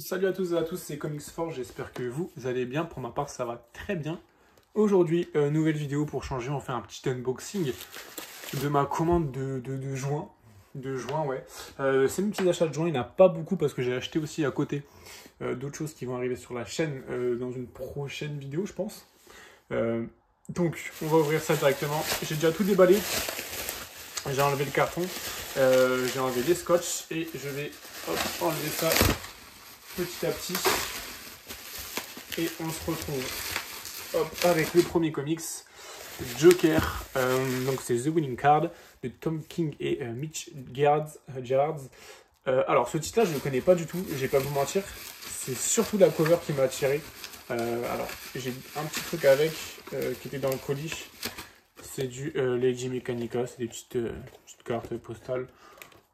Salut à tous et à tous, c'est Comics Forge, j'espère que vous allez bien. Pour ma part, ça va très bien. Aujourd'hui, nouvelle vidéo pour changer, on fait un petit unboxing de ma commande de juin. De juin, ouais. C'est mes petits achats de juin, il n'y en a pas beaucoup parce que j'ai acheté aussi à côté d'autres choses qui vont arriver sur la chaîne dans une prochaine vidéo, je pense. Donc, on va ouvrir ça directement. J'ai déjà tout déballé. J'ai enlevé le carton, j'ai enlevé les scotch et je vais enlever ça petit à petit. Et on se retrouve avec le premier comics, Joker. Donc c'est The Winning Card de Tom King et Mitch Gerards. Alors ce titre-là, je ne le connais pas du tout, je vais pas vous mentir. C'est surtout la cover qui m'a attiré. Alors j'ai un petit truc avec qui était dans le colis. C'est du Lady Mechanica, c'est des petites cartes postales.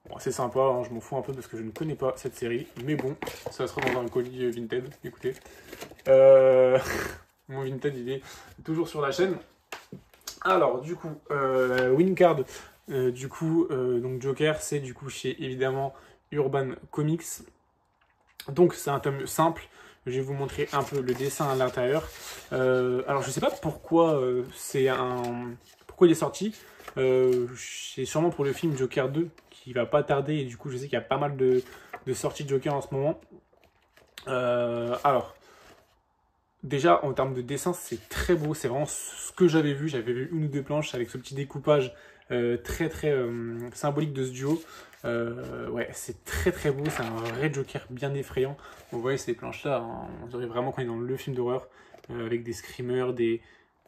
Bon, c'est sympa, hein, je m'en fous un peu parce que je ne connais pas cette série. Mais bon, ça sera dans un colis Vinted, écoutez. Mon Vinted, il est toujours sur la chaîne. Alors, du coup, Winning Card, donc Joker, c'est du coup chez, évidemment, Urban Comics. Donc, c'est un tome simple. Je vais vous montrer un peu le dessin à l'intérieur. Alors, je sais pas pourquoi pourquoi il est sorti. C'est sûrement pour le film Joker 2 qui va pas tarder. Et du coup, je sais qu'il y a pas mal de sorties de Joker en ce moment. Alors, déjà, en termes de dessin, c'est très beau. C'est vraiment ce que j'avais vu. J'avais vu une ou deux planches avec ce petit découpage très symbolique de ce duo. Ouais, c'est très beau. C'est un vrai Joker bien effrayant. Vous voyez ces planches-là, hein, on dirait vraiment qu'on est dans le film d'horreur avec des screamers,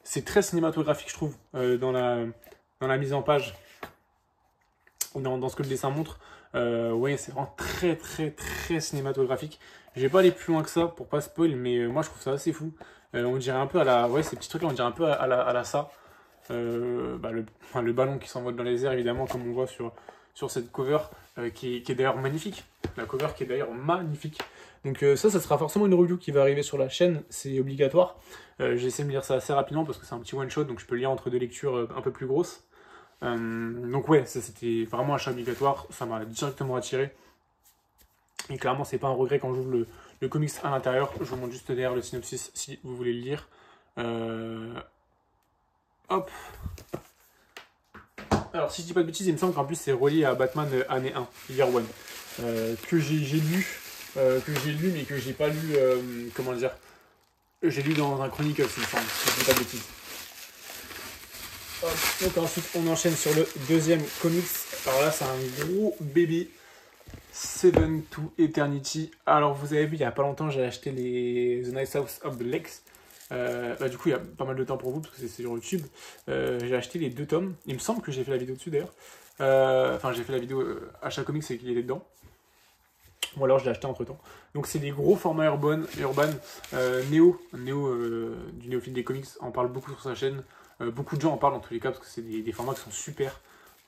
C'est très cinématographique, je trouve, dans la mise en page, dans ce que le dessin montre. Ouais, c'est vraiment très cinématographique. Je vais pas aller plus loin que ça pour pas spoil, mais moi je trouve ça assez fou. On dirait un peu à la. Ouais, ces petits trucs là, on dirait un peu à la ça. Le ballon qui s'envole dans les airs, évidemment, comme on voit sur cette cover, qui est d'ailleurs magnifique. La cover qui est d'ailleurs magnifique. Donc ça sera forcément une review qui va arriver sur la chaîne, c'est obligatoire. J'essaie de me lire ça assez rapidement parce que c'est un petit one shot, donc je peux lire entre deux lectures un peu plus grosses. Donc ouais, ça c'était vraiment un achat obligatoire, ça m'a directement attiré. Et clairement, c'est pas un regret quand j'ouvre le comics à l'intérieur. Je vous montre juste derrière le synopsis si vous voulez le lire. Hop. Alors, si je dis pas de bêtises, il me semble qu'en plus c'est relié à Batman année 1, Year One. Que j'ai lu, mais que j'ai pas lu, comment dire, j'ai lu dans un chronique, il me semble, si je dis pas de bêtises. Hop. Donc ensuite, on enchaîne sur le deuxième comics. Alors là, c'est un gros bébé. Seven to Eternity. Alors vous avez vu, il y a pas longtemps, j'ai acheté les The Nice House of the Lakes. Du coup, il y a pas mal de temps pour vous parce que c'est sur YouTube. J'ai acheté les 2 tomes. Il me semble que j'ai fait la vidéo dessus d'ailleurs. Enfin, j'ai fait la vidéo achat comics et qu'il est dedans. Ou alors je l'ai acheté entre temps. Donc c'est des gros formats urban. Néo du néophyte des comics en parle beaucoup sur sa chaîne. Beaucoup de gens en parlent en tous les cas parce que c'est des formats qui sont super.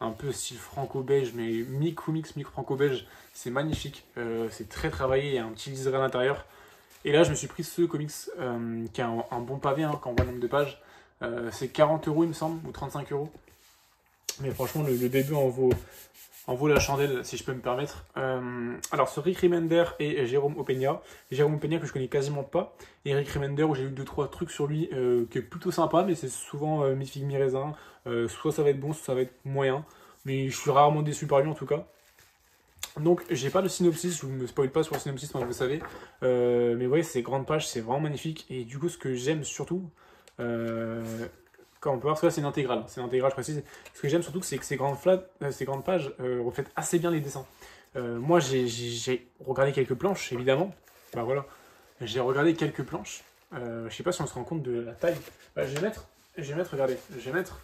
Un peu style franco-belge, mais mi-comics, mi-franco-belge. C'est magnifique. C'est très travaillé. Il y a un petit liseré à l'intérieur. Et là, je me suis pris ce comics qui a un bon pavé quand on voit le nombre de pages. C'est 40 €, il me semble, ou 35 €. Mais franchement, le début en vaut la chandelle, si je peux me permettre. Alors, ce Rick Remender et Jérôme Opeña. Jérôme Opeña que je connais quasiment pas. Et Rick Remender, où j'ai eu 2-3 trucs sur lui qui est plutôt sympa, mais c'est souvent mi-figue, mi-raisin. Soit ça va être bon, soit ça va être moyen. Mais je suis rarement déçu par lui en tout cas. Donc j'ai pas de synopsis, je vous me spoil pas sur le synopsis, moi vous savez. Mais ouais, ces grandes pages, c'est vraiment magnifique. Et du coup, ce que j'aime surtout, quand on peut voir, parce que là c'est une intégrale, je précise. Ce que j'aime surtout, c'est que ces grandes pages reflètent assez bien les dessins. Moi, j'ai regardé quelques planches, évidemment. Bah voilà, j'ai regardé quelques planches. Je sais pas si on se rend compte de la taille. Bah, je vais mettre, regardez, je vais mettre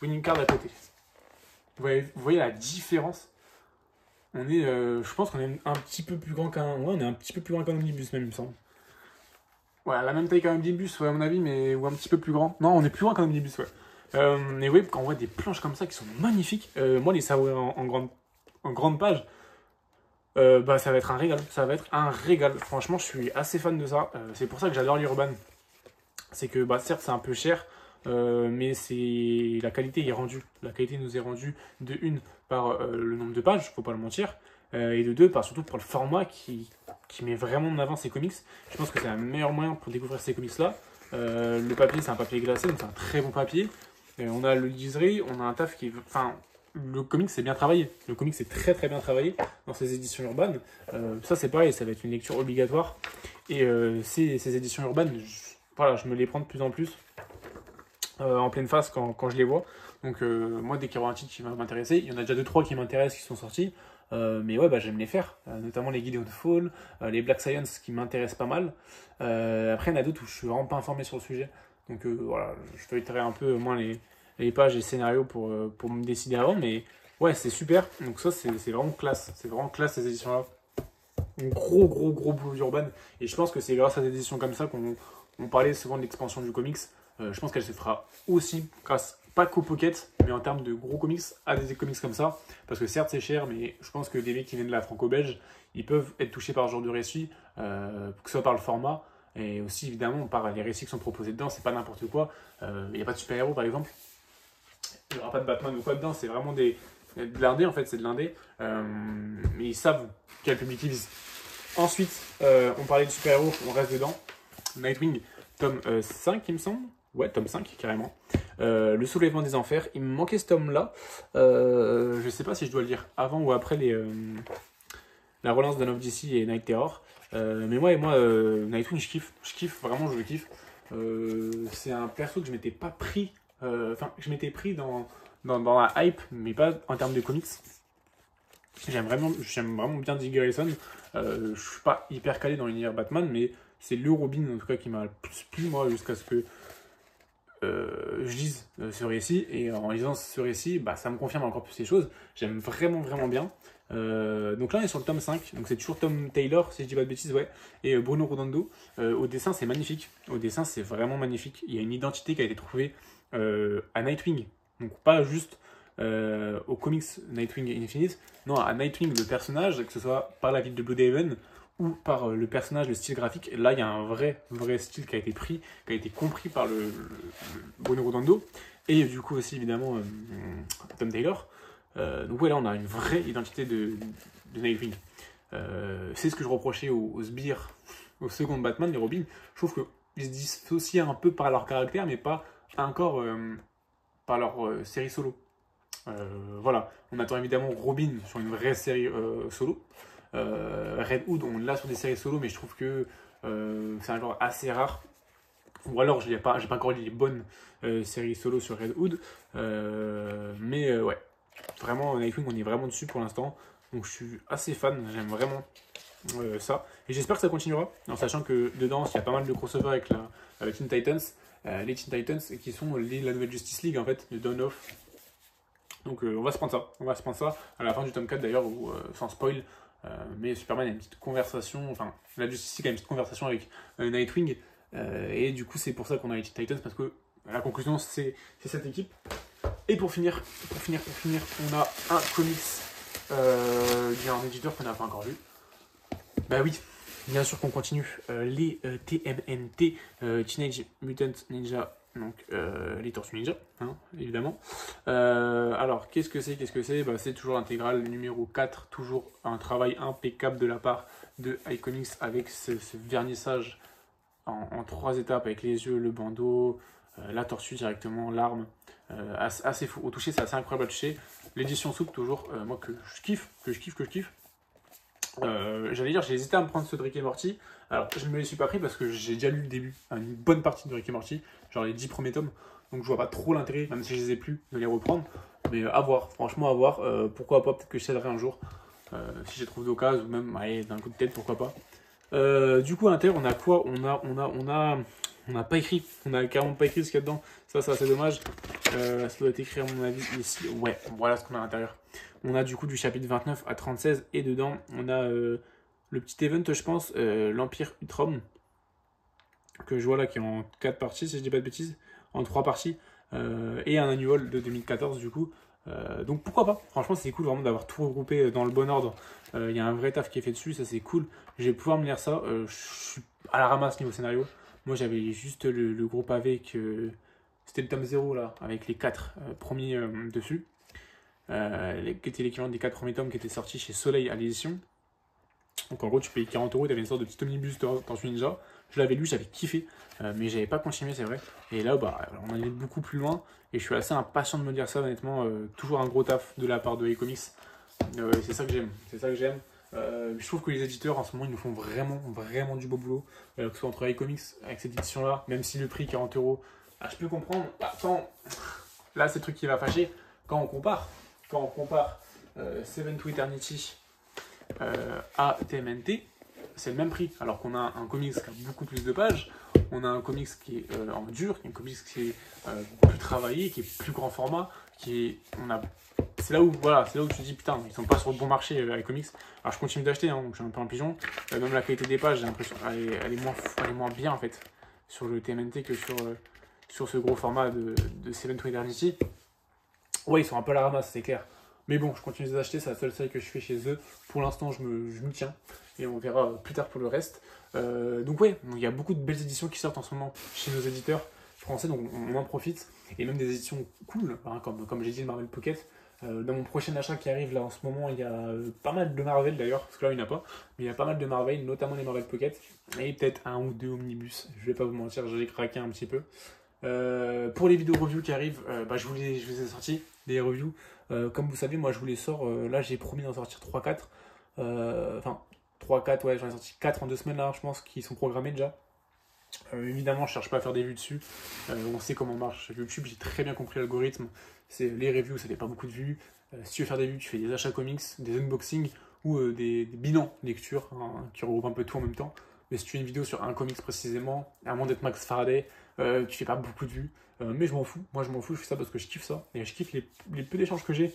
Winning Card à côté. Vous voyez la différence? On est, je pense qu'on est un petit peu plus grand qu'un, ouais, on est un petit peu plus grand qu'un omnibus même, il me semble. Ouais, la même taille qu'un omnibus, ouais, à mon avis, mais ou un petit peu plus grand. Non, on est plus grand qu'un omnibus, ouais. Et oui, quand on voit des planches comme ça qui sont magnifiques, moi les savourer en grande page, bah ça va être un régal. Ça va être un régal. Franchement, je suis assez fan de ça. C'est pour ça que j'adore l'Urban. C'est que, bah certes, c'est un peu cher. Mais la qualité est rendue. La qualité nous est rendue de une par le nombre de pages, faut pas le mentir, et de 2, surtout pour le format qui met vraiment en avant ces comics. Je pense que c'est un meilleur moyen pour découvrir ces comics-là. Le papier, c'est un papier glacé, donc c'est un très bon papier. On a le liseré, on a un taf qui est... Enfin, le comics, c'est bien travaillé. Le comics, c'est très très bien travaillé dans ces éditions urbaines. Ça, c'est pareil, ça va être une lecture obligatoire. Et ces éditions urbaines, voilà, je me les prends de plus en plus en pleine face quand je les vois. Donc, moi, dès qu'il y aura un titre qui va m'intéresser, il y en a déjà 2-3 qui m'intéressent, qui sont sortis. Mais ouais, j'aime les faire, notamment les Gideon Fall, les Black Science qui m'intéressent pas mal. Après, il y en a d'autres où je suis vraiment pas informé sur le sujet. Donc voilà, je feuilleterai un peu moins les pages et les scénarios pour me décider avant. Mais ouais, c'est super. Donc ça, c'est vraiment classe. C'est vraiment classe ces éditions-là. Un gros boulot d'Urban. Et je pense que c'est grâce à des éditions comme ça qu'on parlait souvent de l'expansion du comics. Je pense qu'elle se fera aussi grâce, pas qu'au Pocket, mais en termes de gros comics, à des comics comme ça. Parce que certes, c'est cher, mais je pense que des mecs qui viennent de la franco-belge, ils peuvent être touchés par ce genre de récit, que ce soit par le format, et aussi évidemment par les récits qui sont proposés dedans. C'est pas n'importe quoi. Il n'y a pas de super-héros, par exemple. Il n'y aura pas de Batman ou quoi dedans. C'est vraiment de l'indé, en fait, c'est de l'indé. Mais ils savent quel public ils visent. Ensuite, on parlait de super-héros, on reste dedans. Nightwing, tome 5, il me semble. Ouais, tome 5, carrément. Le soulèvement des enfers. Il me manquait ce tome-là. Je sais pas si je dois le lire avant ou après la relance de of DC et Night Terror. Mais moi, Nightwing, je kiffe. Je kiffe, vraiment, je le kiffe. C'est un perso que je m'étais pas pris. Enfin, je m'étais pris dans la hype, mais pas en termes de comics. J'aime vraiment bien Dick Grayson. Je suis pas hyper calé dans l'univers Batman, mais c'est le Robin en tout cas qui m'a le plus plu, moi, jusqu'à ce que je lise ce récit. Et en lisant ce récit, ça me confirme encore plus ces choses. J'aime vraiment bien. Donc là, on est sur le tome 5. Donc c'est toujours Tom Taylor, si je dis pas de bêtises, ouais. Et Bruno Redondo. Au dessin, c'est magnifique. Au dessin, c'est vraiment magnifique. Il y a une identité qui a été trouvée à Nightwing. Donc pas juste au comics Nightwing Infinite. Non, à Nightwing, le personnage, que ce soit par la ville de Bloodhaven ou par le personnage, le style graphique. Là, il y a un vrai style qui a été pris, qui a été compris par le Bruno Redondo. Et du coup aussi, évidemment, Tom Taylor. Donc ouais, là, on a une vraie identité de Nightwing. C'est ce que je reprochais aux sbires, aux secondes Batman, les Robins. Je trouve qu'ils se dissocient un peu par leur caractère, mais pas encore par leur série solo. Voilà, on attend évidemment Robin sur une vraie série solo. Red Hood, on l'a sur des séries solo, mais je trouve que c'est un genre assez rare. Ou alors, j'ai pas encore lu les bonnes séries solo sur Red Hood. Mais ouais, vraiment, Nightwing, on est vraiment dessus pour l'instant. Donc je suis assez fan, j'aime vraiment ça. Et j'espère que ça continuera, en sachant que dedans, il y a pas mal de crossover avec Teen Titans. Les Teen Titans qui sont la nouvelle Justice League en fait, de Dawn of. Donc on va se prendre ça. À la fin du tome 4 d'ailleurs, sans spoil. Mais Superman a une petite conversation, enfin la Justice League a une petite conversation avec Nightwing. Et du coup c'est pour ça qu'on a les Teen Titans, parce que la conclusion c'est cette équipe. Et pour finir, on a un comics d'un éditeur qu'on n'a pas encore lu. Bah oui, bien sûr qu'on continue. Les TMNT, Teenage Mutant Ninja, donc les Tortues Ninja, hein, évidemment. Alors, qu'est-ce que c'est c'est toujours l'intégrale numéro 4, toujours un travail impeccable de la part de iComics avec ce vernissage en 3 étapes avec les yeux, le bandeau, la tortue directement, l'arme. Assez fou. Au toucher, c'est assez incroyable à toucher. L'édition souple, toujours, moi que je kiffe. J'allais dire, j'ai hésité à me prendre ce de Rick et Morty. Alors, je ne me les suis pas pris parce que j'ai déjà lu le début, une bonne partie de Rick et Morty, genre les 10 premiers tomes. Donc, je vois pas trop l'intérêt, même si je les ai plus, de les reprendre. Mais à voir, franchement, à voir. Pourquoi pas, peut-être que je céderai un jour. Si je les trouve d'occasion, ou même allez, d'un coup de tête, pourquoi pas. Du coup, à l'intérieur, on a quoi on n'a pas écrit. On a carrément pas écrit ce qu'il y a dedans. Ça, c'est assez dommage. Ça doit être écrit, à mon avis, ici. Ouais, voilà ce qu'on a à l'intérieur. On a du coup du chapitre 29 à 36. Et dedans, on a le petit event, je pense, l'Empire Utrom. Que je vois là, qui est en 4 parties, si je dis pas de bêtises. En 3 parties. Et un annual de 2014, du coup. Donc pourquoi pas, franchement c'est cool vraiment d'avoir tout regroupé dans le bon ordre. Il y a un vrai taf qui est fait dessus, ça c'est cool. Je vais pouvoir me lire ça. Je suis à la ramasse niveau scénario. Moi j'avais juste le gros pavé que c'était le tome 0 là, avec les 4 premiers dessus. qui était l'équivalent des 4 premiers tomes qui étaient sortis chez Soleil à l'édition. Donc en gros, tu payais 40 €, tu avais une sorte de petit omnibus de Tortue Ninja. Je l'avais lu, j'avais kiffé, mais j'avais pas continué, c'est vrai. Et là, bah, on allait beaucoup plus loin, et je suis assez impatient de me dire ça, honnêtement. Toujours un gros taf de la part de iComics. C'est ça que j'aime, c'est ça que j'aime. Je trouve que les éditeurs en ce moment ils nous font vraiment du beau boulot, que ce soit entre iComics avec cette édition là, même si le prix 40 €, ah, je peux comprendre. Attends, là c'est le truc qui va fâcher quand on compare Seven to Eternity à TMNT, c'est le même prix, alors qu'on a un comics qui a beaucoup plus de pages, on a un comics qui est en dur, un comics qui est plus travaillé, qui est plus grand format, c'est là où tu te dis putain, ils sont pas sur le bon marché les comics. Alors je continue d'acheter, hein, donc je suis un peu un pigeon. Même la qualité des pages, j'ai l'impression elle est moins bien en fait sur le TMNT que sur ce gros format de Seven to Eternity. Ouais, ils sont un peu à la ramasse, c'est clair. Mais bon, je continue d'acheter, c'est la seule série que je fais chez eux. Pour l'instant, je me tiens. Et on verra plus tard pour le reste. Donc ouais, il y a beaucoup de belles éditions qui sortent en ce moment chez nos éditeurs français, donc on en profite. Et même des éditions cool, hein, comme j'ai dit, le Marvel Pocket. Dans mon prochain achat qui arrive là en ce moment, il y a pas mal de Marvel d'ailleurs, parce que là il n'y en a pas, mais il y a pas mal de Marvel, notamment les Marvel Pocket, et peut-être un ou deux omnibus. Je vais pas vous mentir, j'ai craqué un petit peu. Pour les vidéos reviews qui arrivent, je vous ai sorti des reviews. Comme vous savez, moi je vous les sors. Là j'ai promis d'en sortir 3-4. Enfin, 3-4, ouais, j'en ai sorti 4 en 2 semaines là, je pense, qui sont programmés déjà. Évidemment, je cherche pas à faire des vues dessus. On sait comment marche YouTube, j'ai très bien compris l'algorithme. C'est les reviews, ça fait pas beaucoup de vues. Si tu veux faire des vues, tu fais des achats comics, des unboxings ou des bilans lecture hein, qui regroupent un peu tout en même temps. Mais si tu fais une vidéo sur un comics précisément, à moins d'être Max Faraday, tu fais pas beaucoup de vues. Mais je m'en fous, moi je m'en fous, je fais ça parce que je kiffe ça. Et je kiffe les peu d'échanges que j'ai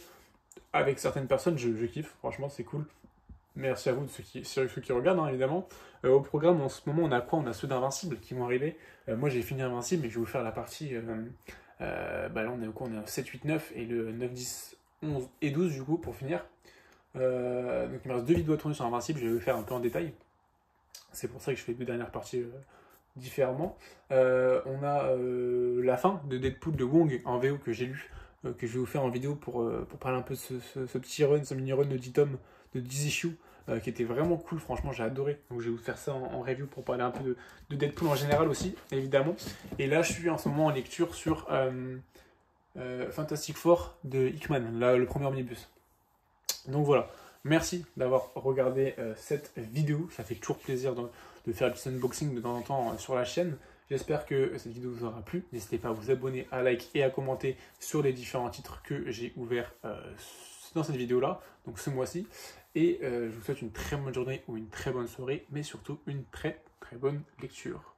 avec certaines personnes, je kiffe, franchement c'est cool. Merci à vous, ceux qui regardent, hein, évidemment. Au programme, en ce moment, on a quoi? On a ceux d'Invincible qui vont arriver. Moi, j'ai fini Invincible, mais je vais vous faire la partie... là, on est au quoi? On est à 7, 8, 9, et le 9, 10, 11 et 12, du coup, pour finir. Donc, il me reste 2 vidéos à tourner sur Invincible, je vais vous faire un peu en détail. C'est pour ça que je fais les 2 dernières parties différemment. On a la fin de Deadpool de Wong en VO que j'ai lu, que je vais vous faire en vidéo pour parler un peu de ce petit run, ce mini-run de 10 tomes, de 10 issues, qui était vraiment cool, franchement j'ai adoré. Donc je vais vous faire ça en review pour parler un peu de Deadpool en général aussi, évidemment. Et là je suis en ce moment en lecture sur Fantastic Four de Hickman, là, le premier omnibus. Donc voilà, merci d'avoir regardé cette vidéo, ça fait toujours plaisir de faire des unboxings de temps en temps sur la chaîne. J'espère que cette vidéo vous aura plu. N'hésitez pas à vous abonner, à liker et à commenter sur les différents titres que j'ai ouverts dans cette vidéo-là, donc ce mois-ci. Et je vous souhaite une très bonne journée ou une très bonne soirée, mais surtout une très très bonne lecture.